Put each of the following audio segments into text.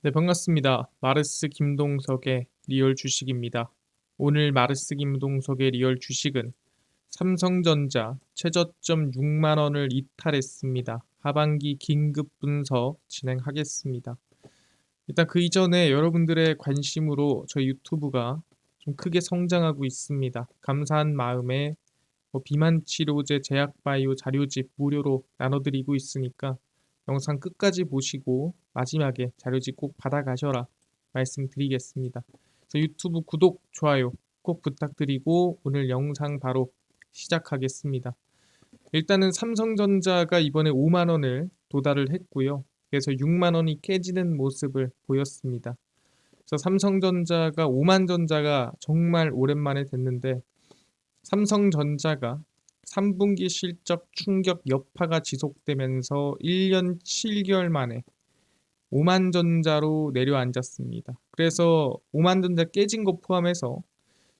네, 반갑습니다. 마르스 김동석의 리얼 주식입니다. 오늘 마르스 김동석의 리얼 주식은 삼성전자 최저점 6만 원을 이탈했습니다. 하반기 긴급 분석 진행하겠습니다. 일단 그 이전에 여러분들의 관심으로 저희 유튜브가 좀 크게 성장하고 있습니다. 감사한 마음에 비만 치료제 제약바이오 자료집 무료로 나눠드리고 있으니까 영상 끝까지 보시고 마지막에 자료집 꼭 받아가셔라 말씀드리겠습니다. 그래서 유튜브 구독, 좋아요 꼭 부탁드리고 오늘 영상 바로 시작하겠습니다. 일단은 삼성전자가 이번에 5만 원을 도달을 했고요. 그래서 6만 원이 깨지는 모습을 보였습니다. 그래서 삼성전자가 5만 전자가 정말 오랜만에 됐는데 삼성전자가 3분기 실적 충격 여파가 지속되면서 1년 7개월 만에 5만 전자로 내려앉았습니다. 그래서 5만 전자 깨진 거 포함해서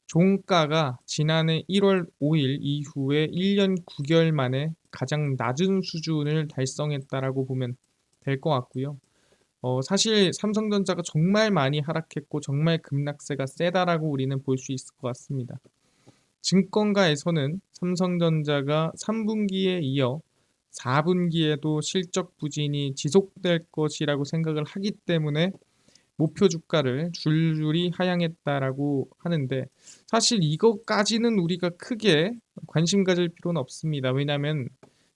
종가가 지난해 1월 5일 이후에 1년 9개월 만에 가장 낮은 수준을 달성했다라고 보면 될 것 같고요. 사실 삼성전자가 정말 많이 하락했고 정말 급락세가 세다라고 우리는 볼 수 있을 것 같습니다. 증권가에서는 삼성전자가 3분기에 이어 4분기에도 실적 부진이 지속될 것이라고 생각을 하기 때문에 목표 주가를 줄줄이 하향했다라고 하는데 사실 이것까지는 우리가 크게 관심 가질 필요는 없습니다. 왜냐하면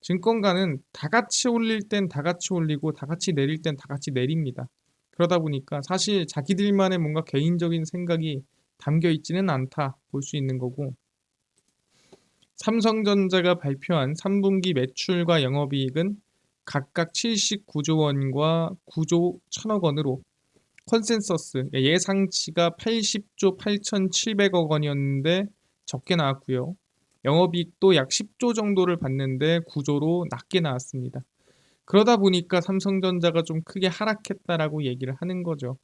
증권가는 다 같이 올릴 땐 다 같이 올리고 다 같이 내릴 땐 다 같이 내립니다. 그러다 보니까 사실 자기들만의 뭔가 개인적인 생각이 담겨 있지는 않다 볼 수 있는 거고 삼성전자가 발표한 3분기 매출과 영업이익은 각각 79조 원과 9조 1천억 원으로 컨센서스 예상치가 80조 8,700억 원이었는데 적게 나왔고요. 영업이익도 약 10조 정도를 봤는데 9조로 낮게 나왔습니다. 그러다 보니까 삼성전자가 좀 크게 하락했다라고 얘기를 하는 거죠.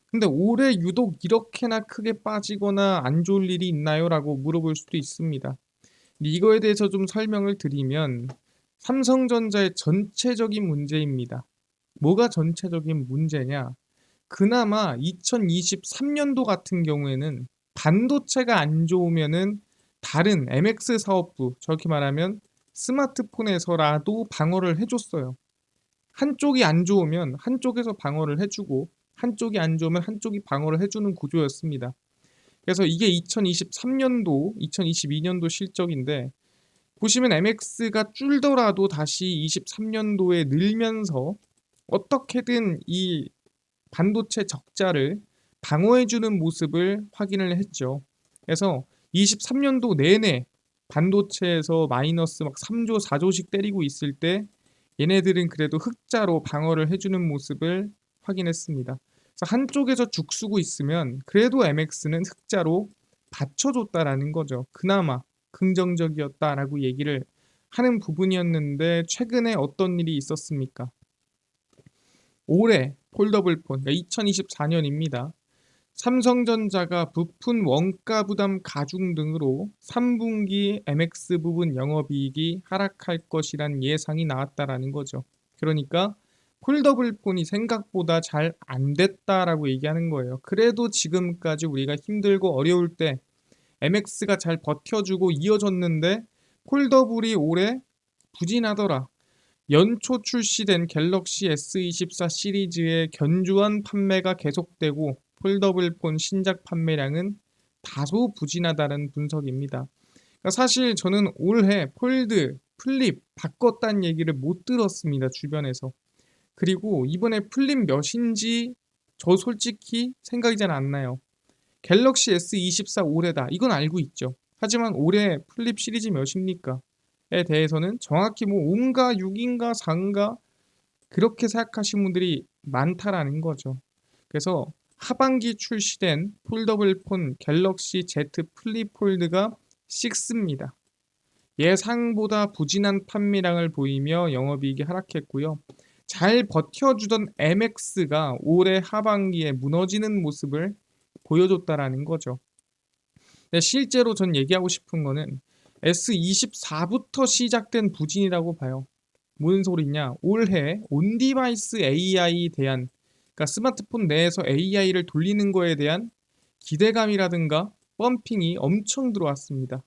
근데 올해 유독 이렇게나 크게 빠지거나 안 좋을 일이 있나요? 라고 물어볼 수도 있습니다. 이거에 대해서 좀 설명을 드리면 삼성전자의 전체적인 문제입니다. 뭐가 전체적인 문제냐? 그나마 2023년도 같은 경우에는 반도체가 안 좋으면은 다른 MX 사업부, 저렇게 말하면 스마트폰에서라도 방어를 해줬어요. 한쪽이 안 좋으면 한쪽에서 방어를 해주고 한쪽이 안 좋으면 한쪽이 방어를 해주는 구조였습니다. 그래서 이게 2023년도, 2022년도 실적인데 보시면 MX가 줄더라도 다시 23년도에 늘면서 어떻게든 이 반도체 적자를 방어해주는 모습을 확인을 했죠. 그래서 23년도 내내 반도체에서 마이너스 막 3조, 4조씩 때리고 있을 때 얘네들은 그래도 흑자로 방어를 해주는 모습을 확인했습니다. 그래서 한쪽에서 죽쓰고 있으면 그래도 MX는 흑자로 받쳐줬다라는 거죠. 그나마 긍정적이었다라고 얘기를 하는 부분이었는데 최근에 어떤 일이 있었습니까? 올해 폴더블폰, 그러니까 2024년입니다. 삼성전자가 부품 원가 부담 가중 등으로 3분기 MX 부분 영업이익이 하락할 것이란 예상이 나왔다라는 거죠. 그러니까 폴더블폰이 생각보다 잘 안 됐다라고 얘기하는 거예요. 그래도 지금까지 우리가 힘들고 어려울 때 MX가 잘 버텨주고 이어졌는데 폴더블이 올해 부진하더라. 연초 출시된 갤럭시 S24 시리즈의 견조한 판매가 계속되고 폴더블폰 신작 판매량은 다소 부진하다는 분석입니다. 그러니까 사실 저는 올해 폴드, 플립 바꿨다는 얘기를 못 들었습니다. 주변에서. 그리고 이번에 플립 몇인지 저 솔직히 생각이 잘 안 나요. 갤럭시 S24 올해다. 이건 알고 있죠. 하지만 올해 플립 시리즈 몇입니까? 에 대해서는 정확히 뭐 5인가 6인가 4인가 그렇게 생각하시는 분들이 많다라는 거죠. 그래서 하반기 출시된 폴더블 폰 갤럭시 Z 플립 폴드가 6입니다. 예상보다 부진한 판매량을 보이며 영업이익이 하락했고요. 잘 버텨주던 MX가 올해 하반기에 무너지는 모습을 보여줬다라는 거죠. 근데 실제로 전 얘기하고 싶은 거는 S24부터 시작된 부진이라고 봐요. 무슨 소리냐? 올해 온디바이스 AI에 대한 그러니까 스마트폰 내에서 AI를 돌리는 거에 대한 기대감이라든가 펌핑이 엄청 들어왔습니다.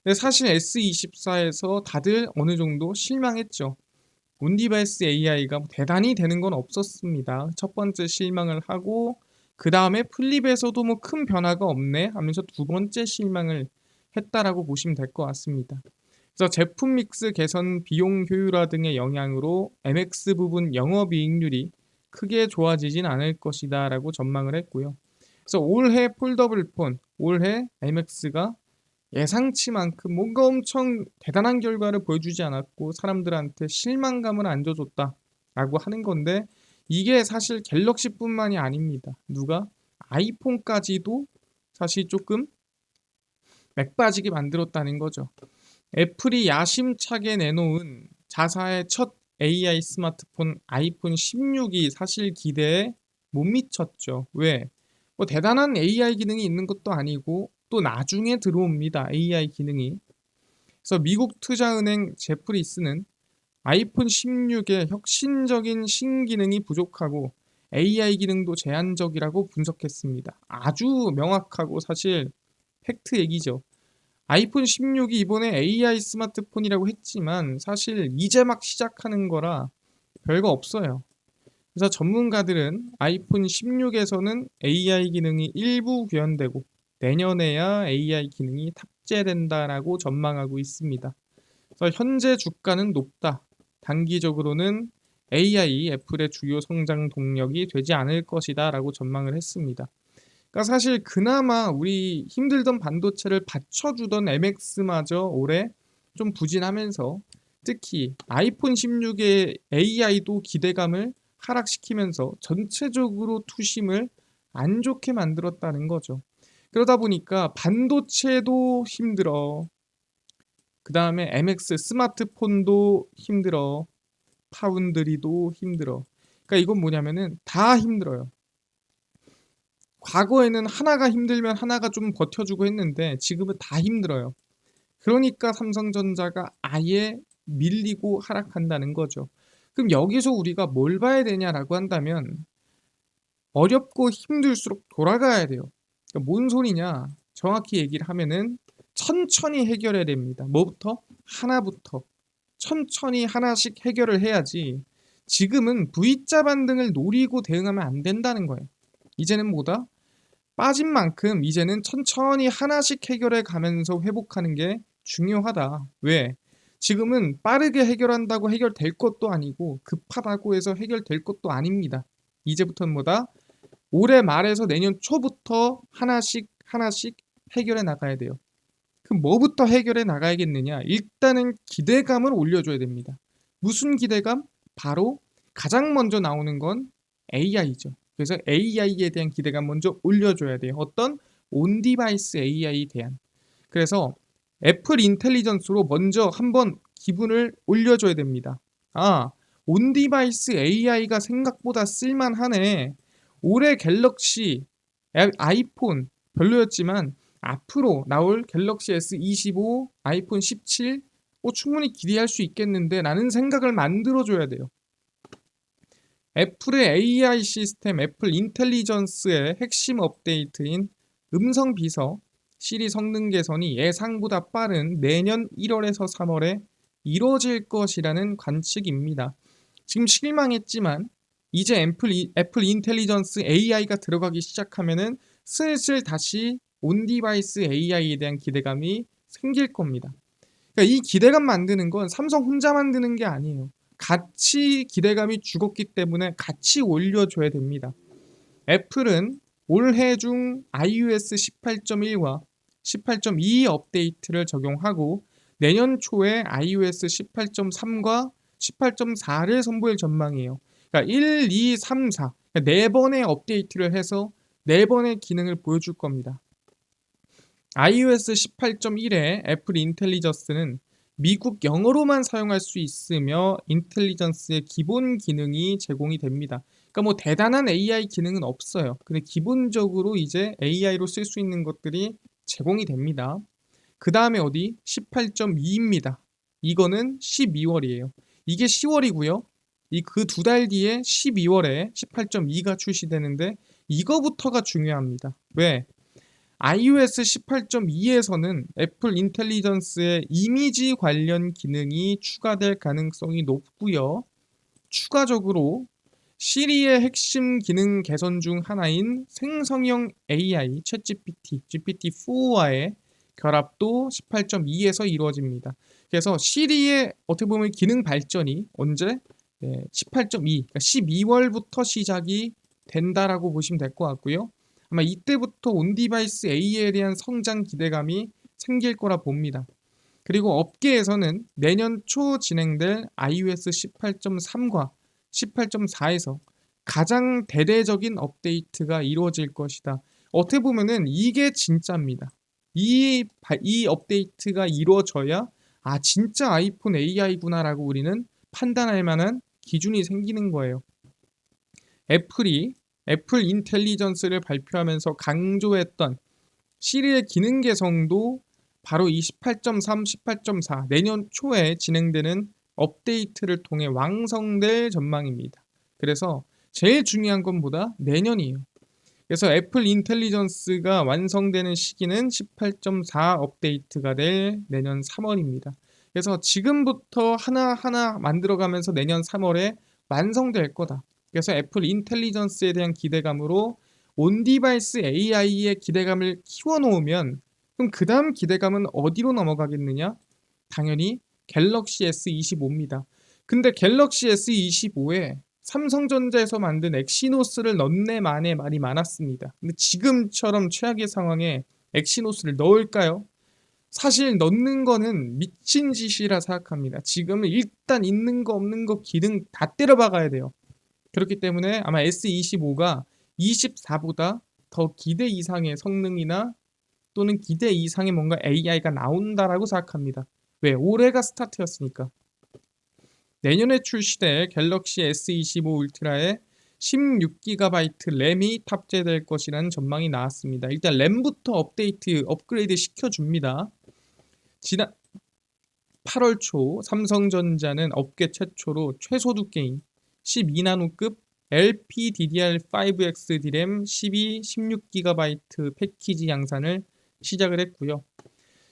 근데 사실 S24에서 다들 어느 정도 실망했죠. 온디바이스 AI가 대단히 되는 건 없었습니다. 첫 번째 실망을 하고 그 다음에 플립에서도 뭐 큰 변화가 없네 하면서 두 번째 실망을 했다라고 보시면 될 것 같습니다. 그래서 제품 믹스 개선, 비용 효율화 등의 영향으로 MX 부분 영업이익률이 크게 좋아지진 않을 것이다라고 전망을 했고요. 그래서 올해 폴더블 폰, 올해 MX가 예상치만큼 뭔가 엄청 대단한 결과를 보여주지 않았고 사람들한테 실망감을 안겨줬다라고 하는 건데 이게 사실 갤럭시뿐만이 아닙니다. 누가 아이폰까지도 사실 조금 맥 빠지게 만들었다는 거죠. 애플이 야심차게 내놓은 자사의 첫 AI 스마트폰 아이폰 16이 사실 기대에 못 미쳤죠. 왜? 뭐 대단한 AI 기능이 있는 것도 아니고 또 나중에 들어옵니다. AI 기능이. 그래서 미국 투자은행 제프리스는 아이폰 16의 혁신적인 신기능이 부족하고 AI 기능도 제한적이라고 분석했습니다. 아주 명확하고 사실 팩트 얘기죠. 아이폰 16이 이번에 AI 스마트폰이라고 했지만 사실 이제 막 시작하는 거라 별거 없어요. 그래서 전문가들은 아이폰 16에서는 AI 기능이 일부 구현되고 내년에야 AI 기능이 탑재된다라고 전망하고 있습니다. 그래서 현재 주가는 높다. 단기적으로는 AI 애플의 주요 성장 동력이 되지 않을 것이다라고 전망을 했습니다. 그러니까 사실 그나마 우리 힘들던 반도체를 받쳐주던 MX마저 올해 좀 부진하면서 특히 아이폰 16의 AI도 기대감을 하락시키면서 전체적으로 투심을 안 좋게 만들었다는 거죠. 그러다 보니까 반도체도 힘들어. 그 다음에 MX 스마트폰도 힘들어. 파운드리도 힘들어. 그러니까 이건 뭐냐면은 다 힘들어요. 과거에는 하나가 힘들면 하나가 좀 버텨주고 했는데 지금은 다 힘들어요. 그러니까 삼성전자가 아예 밀리고 하락한다는 거죠. 그럼 여기서 우리가 뭘 봐야 되냐라고 한다면 어렵고 힘들수록 돌아가야 돼요. 그러니까 뭔 소리냐? 정확히 얘기를 하면은 천천히 해결해야 됩니다. 뭐부터? 하나부터. 천천히 하나씩 해결을 해야지 지금은 V자 반등을 노리고 대응하면 안 된다는 거예요. 이제는 뭐다? 빠진 만큼 이제는 천천히 하나씩 해결해 가면서 회복하는 게 중요하다. 왜? 지금은 빠르게 해결한다고 해결될 것도 아니고 급하다고 해서 해결될 것도 아닙니다. 이제부터는 뭐다? 올해 말에서 내년 초부터 하나씩 하나씩 해결해 나가야 돼요. 그럼 뭐부터 해결해 나가야겠느냐? 일단은 기대감을 올려줘야 됩니다. 무슨 기대감? 바로 가장 먼저 나오는 건 AI죠. 그래서 AI에 대한 기대감 먼저 올려줘야 돼요. 어떤? 온디바이스 AI에 대한. 그래서 애플 인텔리전스로 먼저 한번 기분을 올려줘야 됩니다. 아, 온디바이스 AI가 생각보다 쓸만하네. 올해 갤럭시, 아이폰 별로였지만 앞으로 나올 갤럭시 S25, 아이폰 17 충분히 기대할 수 있겠는데 라는 생각을 만들어줘야 돼요. 애플의 AI 시스템 애플 인텔리전스의 핵심 업데이트인 음성 비서 시리 성능 개선이 예상보다 빠른 내년 1월에서 3월에 이루어질 것이라는 관측입니다. 지금 실망했지만 이제 애플 인텔리전스 AI가 들어가기 시작하면은 슬슬 다시 온디바이스 AI에 대한 기대감이 생길 겁니다. 그러니까 이 기대감 만드는 건 삼성 혼자 만드는 게 아니에요. 같이 기대감이 죽었기 때문에 같이 올려줘야 됩니다. 애플은 올해 중 iOS 18.1과 18.2 업데이트를 적용하고 내년 초에 iOS 18.3과 18.4를 선보일 전망이에요. 그러니까 1, 2, 3, 4 네 번의 업데이트를 해서 네 번의 기능을 보여줄 겁니다. iOS 18.1의 애플 인텔리전스는 미국 영어로만 사용할 수 있으며 인텔리전스의 기본 기능이 제공이 됩니다. 그러니까 뭐 대단한 AI 기능은 없어요. 근데 기본적으로 이제 AI로 쓸 수 있는 것들이 제공이 됩니다. 그 다음에 어디? 18.2입니다. 이거는 12월이에요. 이게 10월이고요. 이 그 2달 뒤에 12월에 18.2가 출시되는데 이거부터가 중요합니다. 왜? iOS 18.2에서는 애플 인텔리전스의 이미지 관련 기능이 추가될 가능성이 높고요. 추가적으로 시리의 핵심 기능 개선 중 하나인 생성형 AI 챗GPT, GPT-4와의 결합도 18.2에서 이루어집니다. 그래서 시리의 어떻게 보면 기능 발전이 언제? 18.2, 그러니까 12월부터 시작이 된다라고 보시면 될 것 같고요. 아마 이때부터 온디바이스 AI에 대한 성장 기대감이 생길 거라 봅니다. 그리고 업계에서는 내년 초 진행될 iOS 18.3과 18.4에서 가장 대대적인 업데이트가 이루어질 것이다. 어떻게 보면은 이게 진짜입니다. 이 업데이트가 이루어져야 진짜 아이폰 AI구나라고 우리는 판단할 만한 기준이 생기는 거예요. 애플 인텔리전스를 발표하면서 강조했던 시리의 기능 개성도 바로 이 18.3, 18.4 내년 초에 진행되는 업데이트를 통해 완성될 전망입니다. 그래서 제일 중요한 건 뭐다? 내년이에요. 그래서 애플 인텔리전스가 완성되는 시기는 18.4 업데이트가 될 내년 3월입니다. 그래서 지금부터 하나하나 만들어가면서 내년 3월에 완성될 거다. 그래서 애플 인텔리전스에 대한 기대감으로 온디바이스 AI의 기대감을 키워놓으면 그럼 그 다음 기대감은 어디로 넘어가겠느냐? 당연히 갤럭시 S25입니다. 근데 갤럭시 S25에 삼성전자에서 만든 엑시노스를 넣네 마네 말이 많았습니다. 근데 지금처럼 최악의 상황에 엑시노스를 넣을까요? 사실 넣는 거는 미친 짓이라 생각합니다. 지금은 일단 있는 거 없는 거 기능 다 때려박아야 돼요. 그렇기 때문에 아마 S25가 24보다 더 기대 이상의 성능이나 또는 기대 이상의 뭔가 AI가 나온다라고 생각합니다. 왜? 올해가 스타트였으니까. 내년에 출시될 갤럭시 S25 울트라에 16GB 램이 탑재될 것이라는 전망이 나왔습니다. 일단 램부터 업그레이드 시켜줍니다. 지난 8월 초 삼성전자는 업계 최초로 최소 두께인 12나노급 LPDDR5X D램 12, 16GB 패키지 양산을 시작을 했고요.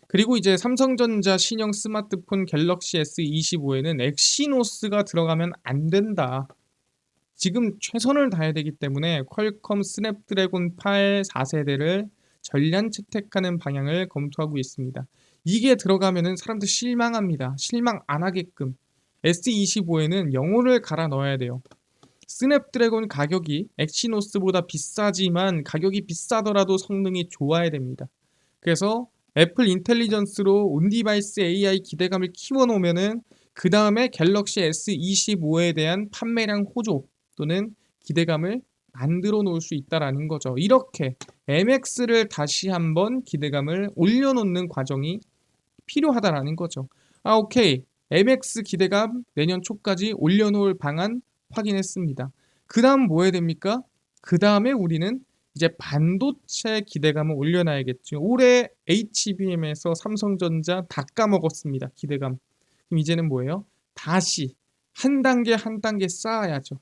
그리고 이제 삼성전자 신형 스마트폰 갤럭시 S25에는 엑시노스가 들어가면 안 된다. 지금 최선을 다해야 되기 때문에 퀄컴 스냅드래곤 8 4세대를 전량 채택하는 방향을 검토하고 있습니다. 이게 들어가면은 사람들 실망합니다. 실망 안 하게끔 S25에는 영어를 갈아 넣어야 돼요. 스냅드래곤 가격이 엑시노스보다 비싸지만 가격이 비싸더라도 성능이 좋아야 됩니다. 그래서 애플 인텔리전스로 온디바이스 AI 기대감을 키워놓으면은 그 다음에 갤럭시 S25에 대한 판매량 호조 또는 기대감을 만들어 놓을 수 있다라는 거죠. 이렇게 MX를 다시 한번 기대감을 올려놓는 과정이 필요하다라는 거죠. 오케이. MX 기대감 내년 초까지 올려놓을 방안 확인했습니다. 그 다음 뭐 해야 됩니까? 그 다음에 우리는 이제 반도체 기대감을 올려놔야겠죠. 올해 HBM에서 삼성전자 다 까먹었습니다. 기대감. 그럼 이제는 뭐예요? 다시 한 단계 한 단계 쌓아야죠.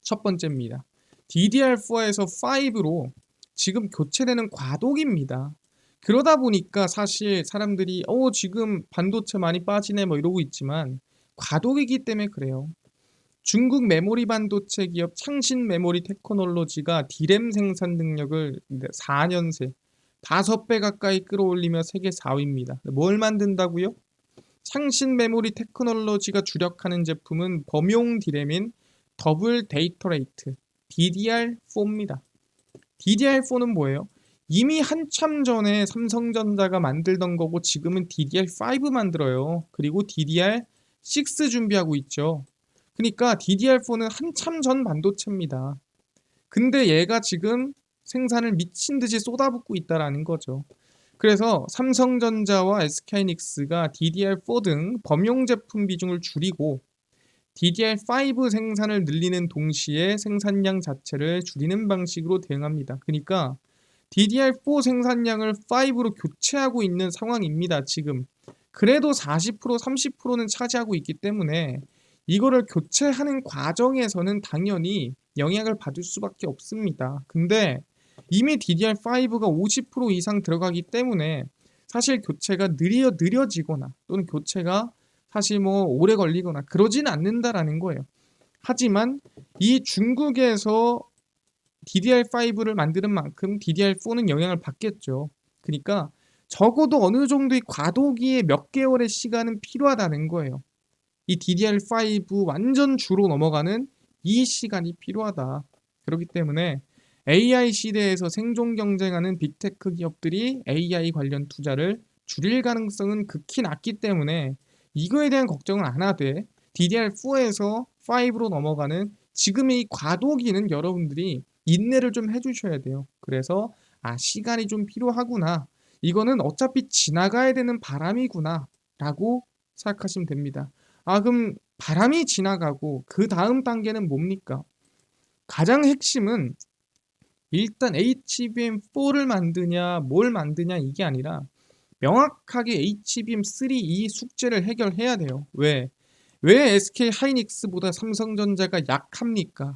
첫 번째입니다. DDR4에서 5로 지금 교체되는 과도기입니다. 그러다 보니까 사실 사람들이 지금 반도체 많이 빠지네 뭐 이러고 있지만 과도기이기 때문에 그래요. 중국 메모리 반도체 기업 창신 메모리 테크놀로지가 D램 생산 능력을 4년 새 5배 가까이 끌어올리며 세계 4위입니다. 뭘 만든다고요? 창신 메모리 테크놀로지가 주력하는 제품은 범용 D램인 더블 데이터 레이트 DDR4입니다. DDR4는 뭐예요? 이미 한참 전에 삼성전자가 만들던 거고 지금은 DDR5 만들어요. 그리고 DDR6 준비하고 있죠. 그러니까 DDR4는 한참 전 반도체입니다. 근데 얘가 지금 생산을 미친 듯이 쏟아붓고 있다라는 거죠. 그래서 삼성전자와 SK하이닉스가 DDR4 등 범용 제품 비중을 줄이고 DDR5 생산을 늘리는 동시에 생산량 자체를 줄이는 방식으로 대응합니다. 그러니까 DDR4 생산량을 5로 교체하고 있는 상황입니다. 지금. 그래도 40%, 30%는 차지하고 있기 때문에 이거를 교체하는 과정에서는 당연히 영향을 받을 수밖에 없습니다. 근데 이미 DDR5가 50% 이상 들어가기 때문에 사실 교체가 느려지거나 또는 교체가 사실 뭐 오래 걸리거나 그러진 않는다라는 거예요. 하지만 이 중국에서 DDR5를 만드는 만큼 DDR4는 영향을 받겠죠. 그러니까 적어도 어느 정도의 과도기에 몇 개월의 시간은 필요하다는 거예요. 이 DDR5 완전 주로 넘어가는 이 시간이 필요하다. 그렇기 때문에 AI 시대에서 생존 경쟁하는 빅테크 기업들이 AI 관련 투자를 줄일 가능성은 극히 낮기 때문에 이거에 대한 걱정은 안 하되 DDR4에서 5로 넘어가는 지금의 이 과도기는 여러분들이 인내를 좀 해주셔야 돼요. 그래서 시간이 좀 필요하구나. 이거는 어차피 지나가야 되는 바람이구나 라고 생각하시면 됩니다. 그럼 바람이 지나가고 그 다음 단계는 뭡니까? 가장 핵심은 일단 HBM4를 만드냐 뭘 만드냐 이게 아니라 명확하게 HBM3 이 숙제를 해결해야 돼요. 왜 SK 하이닉스보다 삼성전자가 약합니까?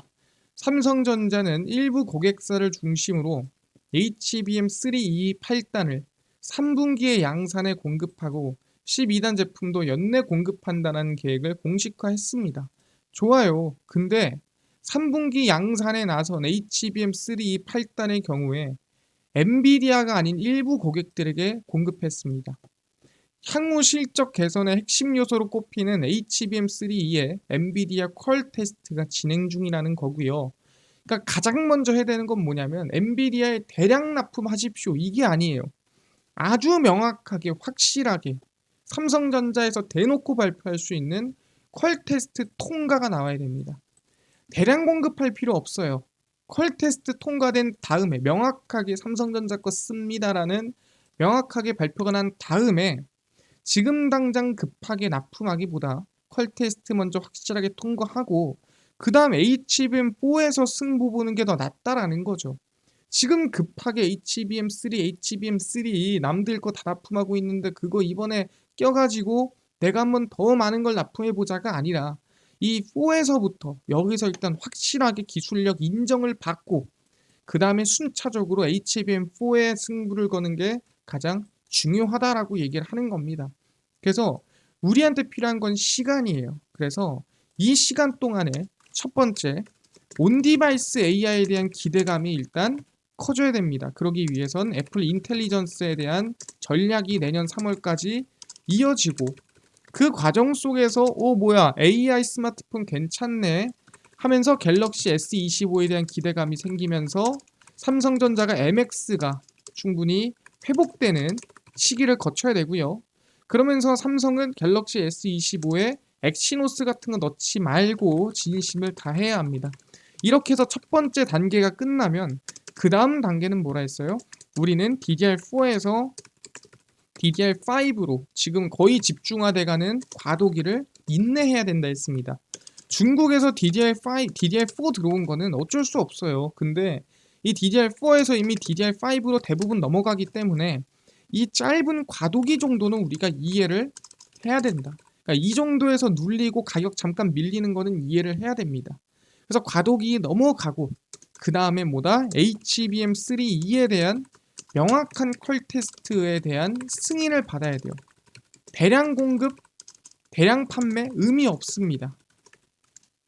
삼성전자는 일부 고객사를 중심으로 HBM3 이 8단을 3분기에 양산에 공급하고 12단 제품도 연내 공급한다는 계획을 공식화했습니다. 좋아요. 근데 3분기 양산에 나선 HBM3 이 8단의 경우에 엔비디아가 아닌 일부 고객들에게 공급했습니다. 향후 실적 개선의 핵심 요소로 꼽히는 HBM3E의 엔비디아 퀄 테스트가 진행 중이라는 거고요. 그러니까 가장 먼저 해야 되는 건 뭐냐면 엔비디아에 대량 납품하십시오. 이게 아니에요. 아주 명확하게 확실하게 삼성전자에서 대놓고 발표할 수 있는 퀄 테스트 통과가 나와야 됩니다. 대량 공급할 필요 없어요. 퀄 테스트 통과된 다음에 명확하게 삼성전자 거 씁니다라는 명확하게 발표가 난 다음에 지금 당장 급하게 납품하기보다 퀄 테스트 먼저 확실하게 통과하고 그 다음 HBM4에서 승부 보는 게 더 낫다라는 거죠. 지금 급하게 HBM3 남들 거 다 납품하고 있는데 그거 이번에 껴가지고 내가 한번 더 많은 걸 납품해보자가 아니라 이 4에서부터 여기서 일단 확실하게 기술력 인정을 받고 그 다음에 순차적으로 HBM4에 승부를 거는 게 가장 중요하다라고 얘기를 하는 겁니다. 그래서 우리한테 필요한 건 시간이에요. 그래서 이 시간 동안에 첫 번째 온디바이스 AI에 대한 기대감이 일단 커져야 됩니다. 그러기 위해선 애플 인텔리전스에 대한 전략이 내년 3월까지 이어지고 그 과정 속에서 뭐야 AI 스마트폰 괜찮네 하면서 갤럭시 S25에 대한 기대감이 생기면서 삼성전자가 MX가 충분히 회복되는 시기를 거쳐야 되고요. 그러면서 삼성은 갤럭시 S25에 엑시노스 같은 거 넣지 말고 진심을 다해야 합니다. 이렇게 해서 첫 번째 단계가 끝나면 그 다음 단계는 뭐라 했어요? 우리는 DDR4에서 DDR5로 지금 거의 집중화돼가는 과도기를 인내해야 된다 했습니다. 중국에서 DDR4 들어온 거는 어쩔 수 없어요. 근데 이 DDR4에서 이미 DDR5로 대부분 넘어가기 때문에 이 짧은 과도기 정도는 우리가 이해를 해야 된다. 그러니까 이 정도에서 눌리고 가격 잠깐 밀리는 거는 이해를 해야 됩니다. 그래서 과도기 넘어가고 그 다음에 뭐다? HBM3E에 대한 명확한 퀄 테스트에 대한 승인을 받아야 돼요. 대량 공급, 대량 판매 의미 없습니다.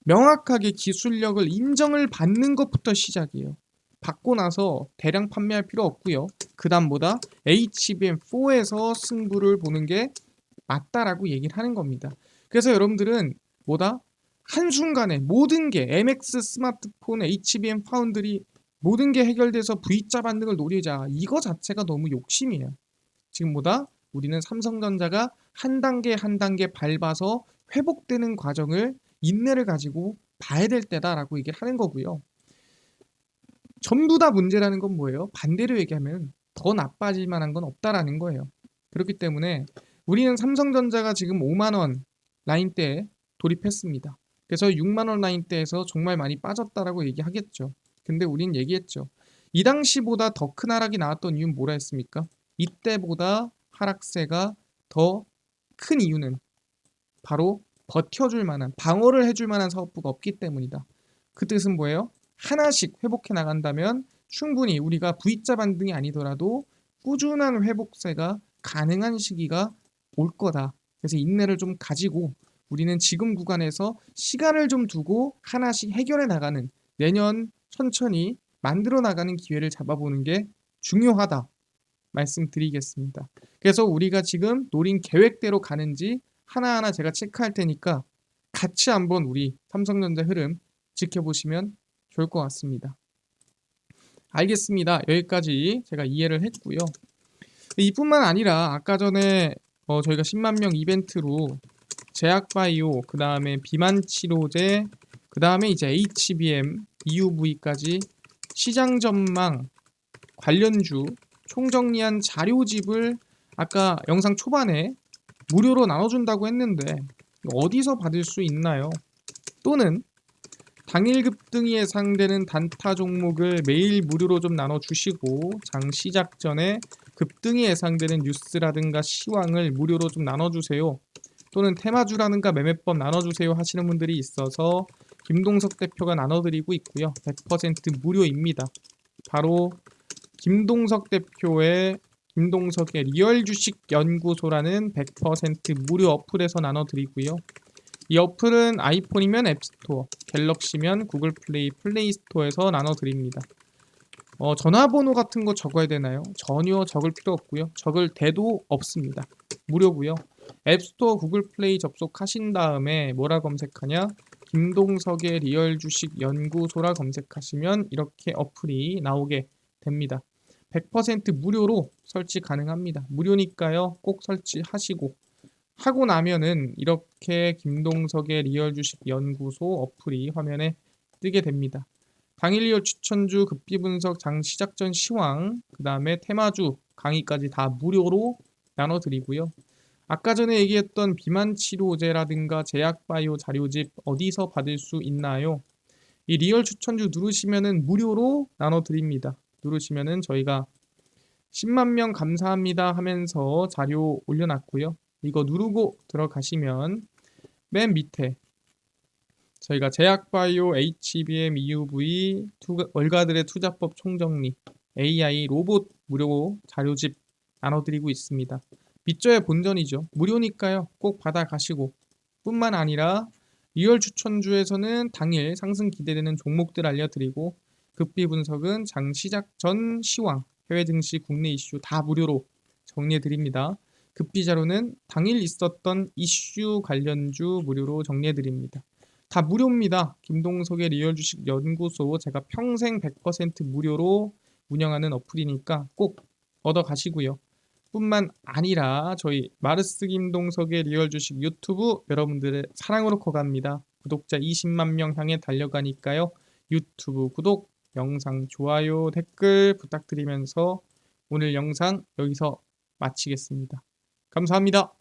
명확하게 기술력을 인정을 받는 것부터 시작이에요. 받고 나서 대량 판매할 필요 없고요. 그 다음보다 HBM4에서 승부를 보는 게 맞다라고 얘기를 하는 겁니다. 그래서 여러분들은 뭐다? 한순간에 모든 게 MX 스마트폰, HBM 파운드리 모든 게 해결돼서 V자 반등을 노리자. 이거 자체가 너무 욕심이에요. 지금 뭐다? 우리는 삼성전자가 한 단계 한 단계 밟아서 회복되는 과정을 인내를 가지고 봐야 될 때다라고 얘기를 하는 거고요. 전부 다 문제라는 건 뭐예요? 반대로 얘기하면 더 나빠질 만한 건 없다라는 거예요. 그렇기 때문에 우리는 삼성전자가 지금 5만 원 라인대에 돌입했습니다. 그래서 6만 원 라인대에서 정말 많이 빠졌다라고 얘기하겠죠. 근데 우린 얘기했죠. 이 당시보다 더 큰 하락이 나왔던 이유는 뭐라 했습니까? 이때보다 하락세가 더 큰 이유는 바로 버텨줄 만한, 방어를 해줄 만한 사업부가 없기 때문이다. 그 뜻은 뭐예요? 하나씩 회복해 나간다면 충분히 우리가 V자 반등이 아니더라도 꾸준한 회복세가 가능한 시기가 올 거다. 그래서 인내를 좀 가지고 우리는 지금 구간에서 시간을 좀 두고 하나씩 해결해 나가는, 내년 천천히 만들어 나가는 기회를 잡아보는 게 중요하다 말씀드리겠습니다. 그래서 우리가 지금 노린 계획대로 가는지 하나하나 제가 체크할 테니까 같이 한번 우리 삼성전자 흐름 지켜보시면 좋을 것 같습니다. 알겠습니다. 여기까지 제가 이해를 했고요. 이뿐만 아니라 아까 전에 저희가 10만 명 이벤트로 제약바이오, 그 다음에 비만 치료제, 그 다음에 이제 HBM, EUV까지 시장 전망 관련주 총정리한 자료집을 아까 영상 초반에 무료로 나눠준다고 했는데 어디서 받을 수 있나요? 또는 당일 급등이 예상되는 단타 종목을 매일 무료로 좀 나눠주시고 장 시작 전에 급등이 예상되는 뉴스라든가 시황을 무료로 좀 나눠주세요. 또는 테마주라든가 매매법 나눠주세요 하시는 분들이 있어서 김동석 대표가 나눠드리고 있고요. 100% 무료입니다. 바로 김동석 대표의 김동석의 리얼 주식 연구소라는 100% 무료 어플에서 나눠드리고요. 이 어플은 아이폰이면 앱스토어, 갤럭시면 구글 플레이, 플레이 스토어에서 나눠드립니다. 전화번호 같은 거 적어야 되나요? 전혀 적을 필요 없고요. 적을 대도 없습니다. 무료고요. 앱스토어, 구글 플레이 접속하신 다음에 뭐라 검색하냐? 김동석의 리얼 주식 연구소라 검색하시면 이렇게 어플이 나오게 됩니다. 100% 무료로 설치 가능합니다. 무료니까요. 꼭 설치하시고 하고 나면은 이렇게 김동석의 리얼 주식 연구소 어플이 화면에 뜨게 됩니다. 당일 리얼 추천주, 급비 분석, 장 시작 전 시황, 그 다음에 테마주 강의까지 다 무료로 나눠드리고요. 아까 전에 얘기했던 비만 치료제라든가 제약바이오 자료집 어디서 받을 수 있나요? 이 리얼 추천주 누르시면은 무료로 나눠드립니다. 누르시면은 저희가 10만 명 감사합니다 하면서 자료 올려놨고요. 이거 누르고 들어가시면 맨 밑에 저희가 제약바이오, HBM, EUV, 월가들의 투자법 총정리, AI, 로봇 무료 자료집 나눠드리고 있습니다. 밑져야 본전이죠. 무료니까요. 꼭 받아가시고 뿐만 아니라 리얼 추천주에서는 당일 상승 기대되는 종목들 알려드리고 급비 분석은 장 시작 전 시황, 해외 증시, 국내 이슈 다 무료로 정리해드립니다. 급비 자료는 당일 있었던 이슈 관련주 무료로 정리해드립니다. 다 무료입니다. 김동석의 리얼 주식 연구소 제가 평생 100% 무료로 운영하는 어플이니까 꼭 얻어 가시고요. 뿐만 아니라 저희 마르스 김동석의 리얼 주식 유튜브 여러분들의 사랑으로 커갑니다. 구독자 20만 명 향해 달려가니까요. 유튜브 구독, 영상 좋아요, 댓글 부탁드리면서 오늘 영상 여기서 마치겠습니다. 감사합니다.